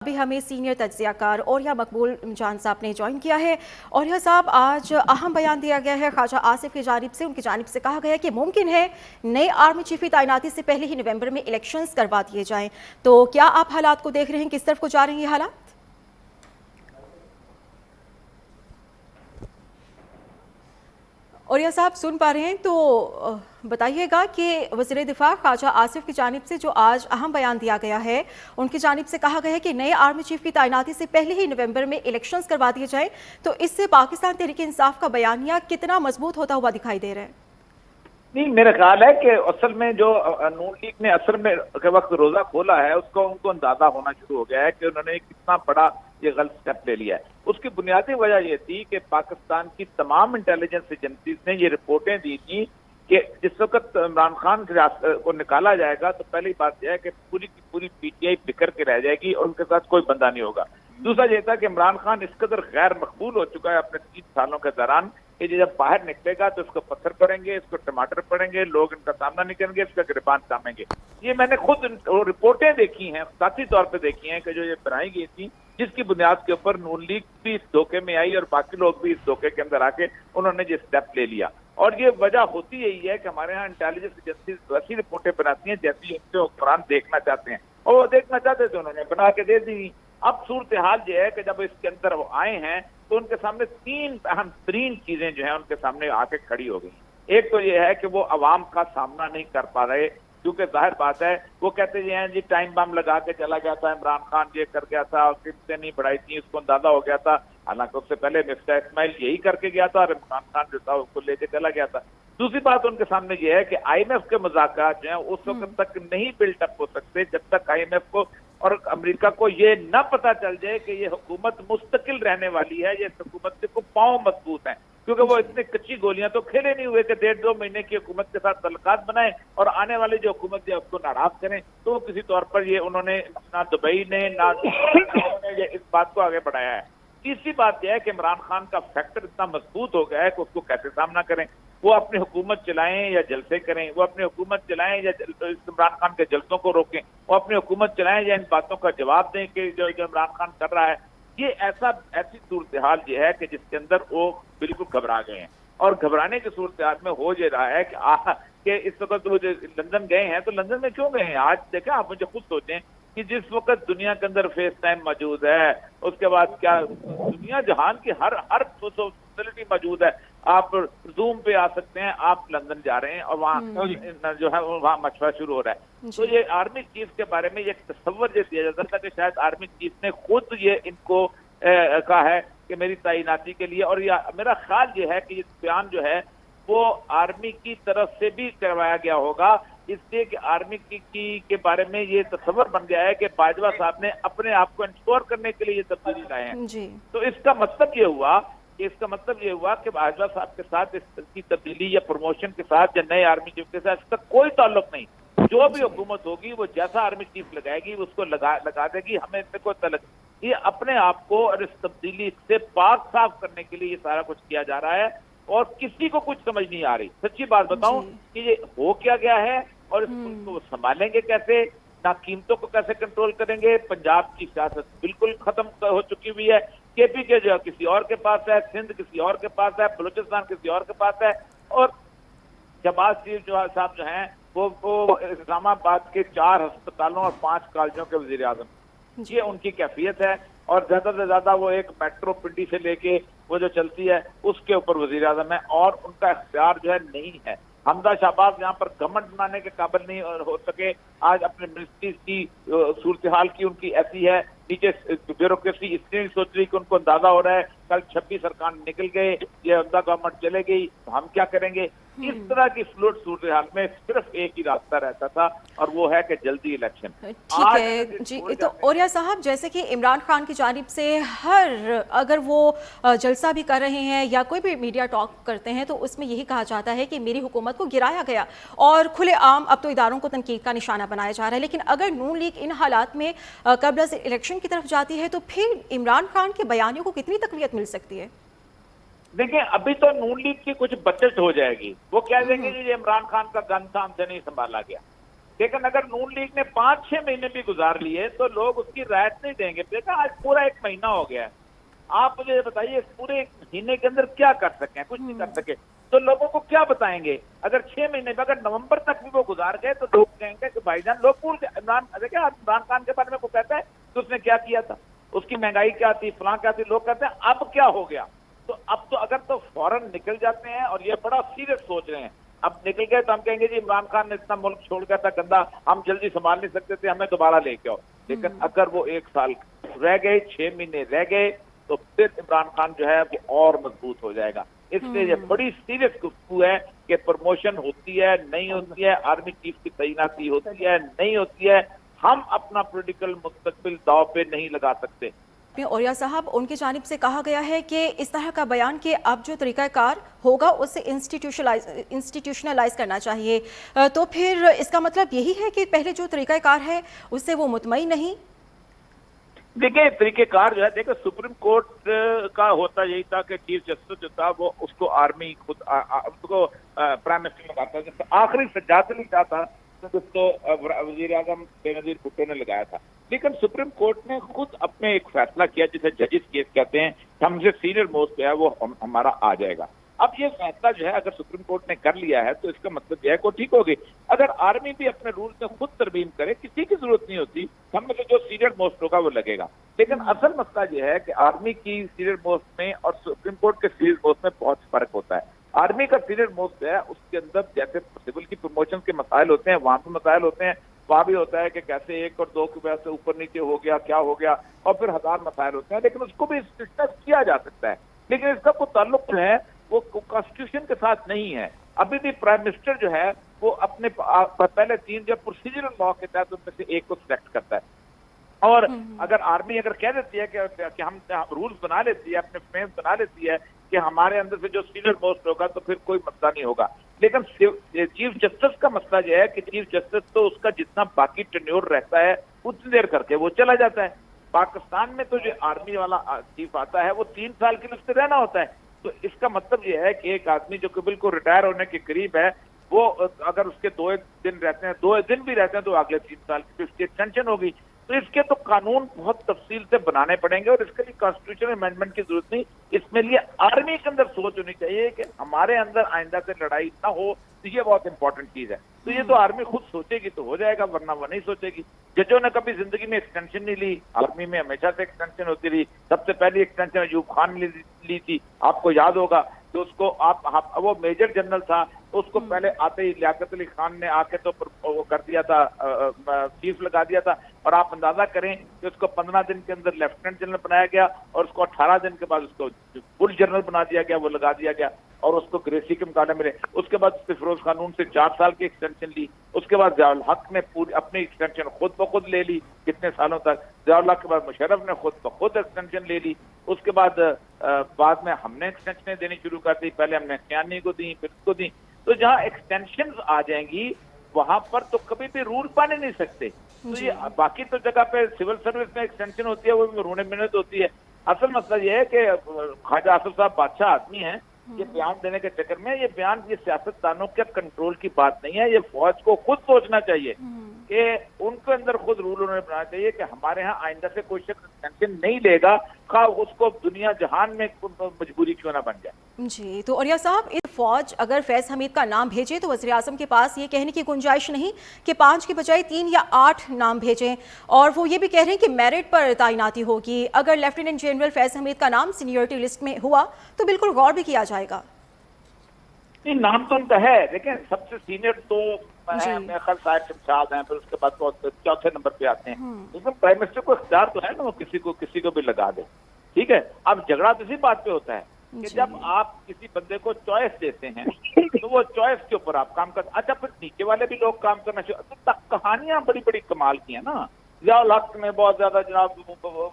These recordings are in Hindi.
अभी हमें सीनियर तज्ज़ियाकार औरिया मकबूल जान साहब ने ज्वाइन किया है। औरिया साहब, आज अहम बयान दिया गया है ख्वाजा आसिफ की जानिब से। उनकी जानिब से कहा गया है कि मुमकिन है नए आर्मी चीफ की तैनाती से पहले ही नवंबर में इलेक्शंस करवा दिए जाएं। तो क्या आप हालात को देख रहे हैं, किस तरफ को जा रहे हैं ये हालात? औरिया साहब सुन पा रहे हैं तो बताइएगा कि वज़ीर दिफा ख्वाजा आसिफ की जानिब से जो आज अहम बयान दिया गया है, उनकी जानिब से कहा गया है कि नए आर्मी चीफ की तैनाती से पहले ही नवंबर में इलेक्शंस करवा दिए जाएं। तो इससे पाकिस्तान तहरीक इंसाफ का बयानिया कितना मजबूत होता हुआ दिखाई दे रहा है? नहीं, मेरा ख्याल है कि असल में जो नून लीग ने असल में के वक्त रोजा खोला है उसको उनको अंदाजा होना शुरू हो गया है कि उन्होंने कितना बड़ा ये गलत स्टेप ले लिया है। उसकी बुनियादी वजह ये थी कि पाकिस्तान की तमाम इंटेलिजेंस एजेंसीज ने ये रिपोर्टें दी थी कि जिस वक्त इमरान खान को निकाला जाएगा तो पहली बात यह है कि पूरी की पूरी पीटीआई बिखर के रह जाएगी और उनके साथ कोई बंदा नहीं होगा। दूसरा यह था कि इमरान खान इस कदर गैर मकबूल हो चुका है अपने 3 सालों के दौरान कि जब बाहर निकलेगा तो इसको पत्थर पड़ेंगे, इसको टमाटर पड़ेंगे, लोग इनका सामना नहीं करेंगे, इसका गिरबान सामेंगे। ये मैंने खुद रिपोर्टें देखी हैं, साथी तौर पे देखी हैं कि जो ये बनाई गई थी, जिसकी बुनियाद के ऊपर नून लीग भी इस धोखे में आई और बाकी लोग भी इस धोखे के अंदर आके उन्होंने ये स्टेप ले लिया। और ये वजह होती यही है कि हमारे यहाँ इंटेलिजेंस एजेंसी वैसी रिपोर्टें बनाती हैं जैसी उनसे हुक्मरान देखना चाहते हैं, और वो देखना चाहते थे उन्होंने बना के दे दी। अब सूरत हाल ये है कि जब इसके अंदर वो आए हैं तो उनके सामने 3 अहम तरीन चीजें जो है उनके सामने आके खड़ी हो गई। एक तो ये है कि वो अवाम का सामना नहीं कर पा रहे, क्योंकि जाहिर बात है वो कहते हैं जी टाइम बम लगा के चला गया था इमरान खान, ये कर गया था, किस्तें नहीं बढ़ाई थी, उसको अंदाजा हो गया था। हालांकि उससे पहले मिफ्ता इस्माइल यही करके गया था और इमरान खान जो था उसको लेके चला गया था। दूसरी बात उनके सामने ये है कि IMF के मुज़ाकरात जो है उस वक्त तक नहीं बिल्टअप हो सकते जब तक IMF को और अमेरिका को ये न पता चल जाए कि ये हुकूमत मुस्तकिल रहने वाली है, ये हुकूमत के को पांव मजबूत हैं। क्योंकि वो इतनी कच्ची गोलियां तो खेले नहीं हुए कि 1.5-2 महीने की हुकूमत के साथ तल्लुकात बनाए और आने वाली जो हुकूमत है उसको नाराज करें। तो किसी तौर पर ये उन्होंने ना दुबई ने ना उन्होंने इस बात को आगे बढ़ाया है। तीसरी बात यह है कि इमरान खान का फैक्टर इतना मजबूत हो गया है कि उसको कैसे सामना करें। वो अपनी हुकूमत चलाएं या जलसे करें, वो अपनी हुकूमत चलाएं या इमरान खान के जलसों को रोकें, वो अपनी हुकूमत चलाएं या इन बातों का जवाब दें कि जो इमरान खान कर रहा है। ये ऐसी सूरत हाल ये है कि जिसके अंदर वो बिल्कुल घबरा गए हैं। और घबराने की सूरत हाल में हो ये रहा है कि इस वक्त वो लंदन गए हैं, तो लंदन में क्यों गए हैं? आज देखें, आप मुझे खुद सोचें कि जिस वक्त दुनिया के अंदर फेस टाइम मौजूद है, उसके बाद क्या दुनिया जहान की हर फैसिलिटी मौजूद है। आप जूम पे आ सकते हैं, आप लंदन जा रहे हैं और वहाँ जो है वहाँ मशवरा शुरू हो रहा है। तो ये आर्मी चीफ के बारे में ये तस्वर ये दिया जाता था कि शायद आर्मी चीफ ने खुद ये इनको कहा है कि मेरी तैनाती के लिए, और मेरा ख्याल ये है कि ये बयान जो है वो आर्मी की तरफ से भी करवाया गया होगा, इसलिए कि आर्मी के बारे में ये तस्वर बन गया है कि बाजवा साहब ने अपने आप को इंश्योर करने के लिए ये तब्दीली लाए हैं। तो इसका मतलब ये हुआ कि बाजवा साहब के साथ इसकी तब्दीली या प्रमोशन के साथ या नए आर्मी चीफ के साथ इसका कोई ताल्लुक नहीं। जो भी हुकूमत होगी वो जैसा आर्मी चीफ लगाएगी उसको लगा देगी, हमें इससे कोई ताल्लुक। ये अपने आप को और इस तब्दीली से पाक साफ करने के लिए ये सारा कुछ किया जा रहा है और किसी को कुछ समझ नहीं आ रही। सच्ची बात बताऊं कि ये हो क्या गया है और इसको संभालेंगे कैसे, ना कीमतों को कैसे कंट्रोल करेंगे। पंजाब की सियासत बिल्कुल खत्म हो चुकी हुई है। KP के जो किसी और के पास है, सिंध किसी और के पास है, बलूचिस्तान किसी और के पास है, और शहबाज शरीफ जो साहब जो हैं वो इस्लामाबाद के 4 अस्पतालों और 5 कॉलेजों के वजीर आजम। ये उनकी कैफियत है। और ज्यादा से ज्यादा वो एक मेट्रो पिंडी से लेके वो जो चलती है उसके ऊपर वजीर आजम है और उनका इख्तियार जो है नहीं है। हमजा शहबाज यहाँ पर गवर्नमेंट बनाने के काबिल नहीं हो सके। आज अपने मिनिस्ट्रीज की सूरत हाल की उनकी ऐसी है, नीचे ब्यूरोक्रेसी इसलिए नहीं सोच रही कि उनको अंदाजा हो रहा है कल 26 सरकार निकल गए, ये अंदा गवर्नमेंट चले गई तो हम क्या करेंगे। इस तरह की फ्लूइड सूरत हाल में सिर्फ एक ही रास्ता रहता था और वो है कि जल्दी इलेक्शन। ठीक है जी। तो औरिया साहब, जैसे कि इमरान खान की जानिब से अगर वो जलसा भी कर रहे हैं या कोई भी मीडिया टॉक करते हैं तो उसमें यही कहा जाता है कि मेरी हुकूमत को गिराया गया और खुलेआम अब तो इदारों को तनकीद का निशाना बनाया जा रहा है। लेकिन अगर नून लीग इन हालात में कबल से इलेक्शन की तरफ जाती है तो फिर इमरान खान के बयानियों को कितनी तकवीत मिल सकती है? देखिए, अभी तो नून लीग की कुछ बचत हो जाएगी। वो कह देंगे कि ये इमरान खान का गन था, हमसे नहीं संभाला गया। लेकिन अगर नून लीग ने 5-6 महीने भी गुजार लिए तो लोग उसकी रायत नहीं देंगे। देखा, आज पूरा 1 महीना हो गया है, आप मुझे बताइए इस पूरे 1 महीने के अंदर क्या कर सके, कुछ नहीं कर सके, तो लोगों को क्या बताएंगे? अगर 6 महीने में, अगर नवंबर तक भी वो गुजार गए तो लोग कहेंगे कि भाईजान, लोग भूल गए। इमरान खान के बारे में को कहता है तो उसने क्या किया था, उसकी महंगाई क्या थी, फलां क्या थी, लोग कहते हैं अब क्या हो गया। तो अब तो अगर तो फौरन निकल जाते हैं और ये बड़ा सीरियस सोच रहे हैं, अब निकल गए तो हम कहेंगे जी इमरान खान ने इतना मुल्क छोड़ गया था गंदा, हम जल्दी संभाल नहीं सकते थे, हमें दोबारा लेके आओ। लेकिन अगर वो 1 साल रह गए, 6 महीने रह गए, तो फिर इमरान खान जो है वो और मजबूत हो जाएगा। इसलिए ये बड़ी सीरियस गुफ्तगू है कि प्रमोशन होती है नहीं होती है, आर्मी चीफ की तैनाती होती है नहीं होती है, हम अपना पॉलिटिकल मुस्तकबिल दांव पे नहीं लगा सकते। औरिया साहब, उनकी जानिब से कहा गया है कि इस तरह का बयान कि अब जो तरीक़ाकार होगा उसे इंस्टीट्यूशनलाइज करना चाहिए, तो फिर इसका मतलब यही है कि पहले जो तरीक़ाकार है उससे वो मुतमईन नहीं। देखिए, तरीकेकार जो है, देखो सुप्रीम कोर्ट का होता यही था कि चीफ जस्टिस जो था वो उसको आर्मी खुद उसको प्राइम मिनिस्टर लगाता है। जैसे आखिरी सज्जादली क्या था तो जिसको वजीर आजम बेनजीर भुट्टो ने लगाया था, लेकिन सुप्रीम कोर्ट ने खुद अपने एक फैसला किया जिसे जजिस केस कहते हैं, हमसे सीनियर मोस्ट है वो हमारा आ जाएगा। अब ये फैसला जो है अगर सुप्रीम कोर्ट ने कर लिया है तो इसका मतलब यह है को ठीक होगी। अगर आर्मी भी अपने रूल में खुद तरमीम करे, किसी की जरूरत नहीं होती, हम में से जो सीनियर मोस्ट होगा वो लगेगा। लेकिन असल मसला यह है कि आर्मी की सीनियर मोस्ट में और सुप्रीम कोर्ट के सीनियर मोस्ट में बहुत फर्क होता है। आर्मी का सीनियर मोस्ट है, उसके अंदर जैसे सिविल की प्रमोशन के मसाइल होते हैं, वहां पर मसाइल होते हैं, वहां भी होता है कि कैसे 1 और 2 की वजह से ऊपर नीचे हो गया, क्या हो गया, और फिर 1000 मसाइल होते हैं, लेकिन उसको भी डिस्कस किया जा सकता है। लेकिन इसका कोई ताल्लुक जो है वो कॉन्स्टिट्यूशन के साथ नहीं है। अभी भी प्राइम मिनिस्टर जो है वो अपने पहले 3 जो प्रोसीजरल लॉ के तहत उनमें से एक को सिलेक्ट करता है, और अगर आर्मी अगर कह देती है कि हम रूल्स बना लेती है, अपने फ्रेम बना लेती है कि हमारे अंदर से जो सीनियर मोस्ट होगा तो फिर कोई मसला नहीं होगा। लेकिन चीफ जस्टिस का मसला यह है कि चीफ जस्टिस तो उसका जितना बाकी टेन्योर रहता है उतनी देर करके वो चला जाता है। पाकिस्तान में तो जो आर्मी वाला चीफ आता है वो 3 साल के लिए उससे रहना होता है। तो इसका मतलब यह है कि एक आदमी जो कि बिल्कुल रिटायर होने के करीब है, वो अगर उसके 2 दिन रहते हैं, 2 दिन भी रहते हैं, तो अगले 3 साल की उसकी एक्सटेंशन होगी। तो इसके तो कानून बहुत तफसील से बनाने पड़ेंगे और इसके लिए कॉन्स्टिट्यूशन अमेंडमेंट की जरूरत नहीं। इसमें लिए आर्मी के अंदर सोच होनी चाहिए कि हमारे अंदर आइंदा से लड़ाई ना हो, तो ये बहुत इंपॉर्टेंट चीज है। तो ये तो आर्मी खुद सोचेगी तो हो जाएगा, वरना वो नहीं सोचेगी। जजों ने कभी जिंदगी में एक्सटेंशन नहीं ली, आर्मी में हमेशा से एक्सटेंशन होती रही। सबसे पहली एक्सटेंशन अयूब खान ने ली थी, आपको याद होगा, तो उसको आप वो मेजर जनरल था, तो उसको पहले आते ही लियाकत अली खान ने आके तो वो कर दिया था, चीफ लगा दिया था। और आप अंदाजा करें कि उसको 15 दिन के अंदर लेफ्टिनेंट जनरल बनाया गया और उसको 18 दिन के बाद उसको फुल जनरल बना दिया गया, वो लगा दिया गया, और उसको ग्रेसी के मुकाबले मिले। उसके बाद फिरोज कानून से 4 साल की एक्सटेंशन ली। उसके बाद ज़ियाउल हक ने पूरी अपनी एक्सटेंशन खुद ब खुद ले ली, कितने सालों तक। ज़ियाउल हक के बाद मुशर्रफ ने खुद ब खुद एक्सटेंशन ले ली। उसके बाद में हमने एक्सटेंशन देनी शुरू कर दी, पहले हमने कियानी को दी, फिर उसको दी। तो जहां एक्सटेंशन आ जाएंगी वहां पर तो कभी भी रूल बन नहीं सकते। तो ये बाकी तो जगह पे सिविल सर्विस में एक्सटेंशन होती है, वो भी रोने मिनट होती है। असल मसला ये है कि ख्वाजा आसिफ साहब बादशाह आदमी हैं, ये बयान देने के चक्कर में, ये बयान ये सियासतदानों के कंट्रोल की बात नहीं है। ये फौज को खुद सोचना चाहिए कि उनके अंदर खुद रूल उन्होंने बनाना चाहिए कि हमारे यहाँ आइंदा से कोई शख्स एक्सटेंशन नहीं लेगा, खा उसको दुनिया जहान में मजबूरी क्यों ना बन जाए। जी, तो औरिया साहब, इस फौज अगर फैज़ हमीद का नाम भेजे तो वज़ीर आज़म के पास ये कहने की गुंजाइश नहीं कि 5 के बजाय 3 या 8 नाम भेजें, और वो ये भी कह रहे हैं कि मेरिट पर तैनाती होगी। अगर लेफ्टिनेंट जनरल फैज़ हमीद का नाम सीनियरिटी लिस्ट में हुआ तो बिल्कुल गौर भी किया जाएगा। नहीं, नाम तो उनका है, लेकिन सबसे सीनियर तो मेखल साहिब शमशाद हैं, फिर उसके बाद तो चौथे नंबर पे आते हैं। लेकिन प्राइम मिनिस्टर को इख्तियार तो है ना, वो किसी को भी लगा दे, ठीक है। अब झगड़ा तो इसी बात पे होता है कि जब आप किसी बंदे को चॉइस देते हैं तो वो चॉइस के ऊपर आप काम करते। अच्छा, फिर नीचे वाले भी लोग काम करना शुरू, तो कहानियां बड़ी बड़ी कमाल की है ना। ज़ियाउल हक ने बहुत ज्यादा जनाब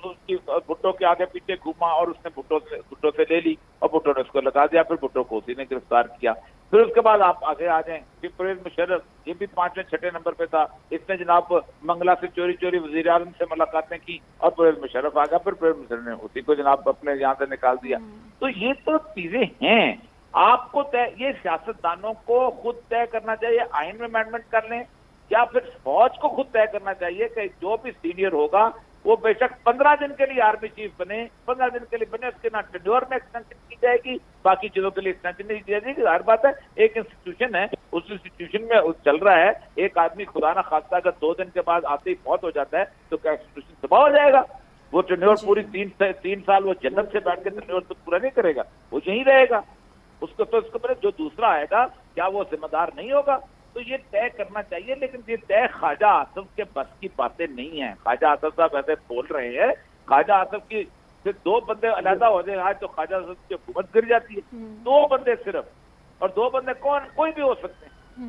उसकी भुट्टो के आगे पीछे घूमा और उसने भुट्टो से ले ली और भुट्टो ने उसको लगा दिया, फिर भुट्टो को उसी ने गिरफ्तार किया। फिर उसके बाद आप आगे आ जाएं, फिर परवेज मुशर्रफ, ये भी 5वें 6ठे नंबर पे था, इसने जनाब मंगला से चोरी चोरी वजीर आजम से मुलाकातें की और परवेज मुशर्रफ आ गया, फिर परवेज मुशर्रफ ने उसी को जनाब अपने यहाँ से निकाल दिया। तो ये तो चीजें हैं, आपको ये सियासतदानों को खुद तय करना चाहिए। आइन में अमेंडमेंट कर लें, या फिर फौज को खुद तय करना चाहिए कि जो भी सीनियर होगा वो बेशक 15 दिन के लिए आर्मी चीफ बने, 15 दिन के लिए बने, उसके ना टेन्योर में एक्सटेंशन की जाएगी, बाकी चीजों के लिए एक्सटेंशन नहीं दी जाएगी। हर बात है, एक इंस्टीट्यूशन है, उस इंस्टीट्यूशन में चल रहा है, एक आदमी खुदा ना खास्ता अगर 2 दिन के बाद आते ही मौत हो जाता है तो क्या इंस्टीट्यूशन तबाह हो जाएगा? वो टेन्योर पूरी 3 साल वो जन्नत से बैठ के टेन्योर तो पूरा नहीं करेगा, वो यहीं रहेगा। उसको तो उसके बाद जो दूसरा आएगा क्या वो जिम्मेदार नहीं होगा? तो ये तय करना चाहिए, लेकिन ये तय ख्वाजा आसिफ के बस की बातें नहीं है। ख्वाजा आसिफ साहब ऐसे बोल रहे हैं, ख्वाजा आसिफ की सिर्फ 2 बंदे अलहदा हो जाए आज तो ख्वाजा आसिफ की हुकूमत गिर जाती है। 2 बंदे सिर्फ, और 2 बंदे कौन? कोई भी हो सकते हैं।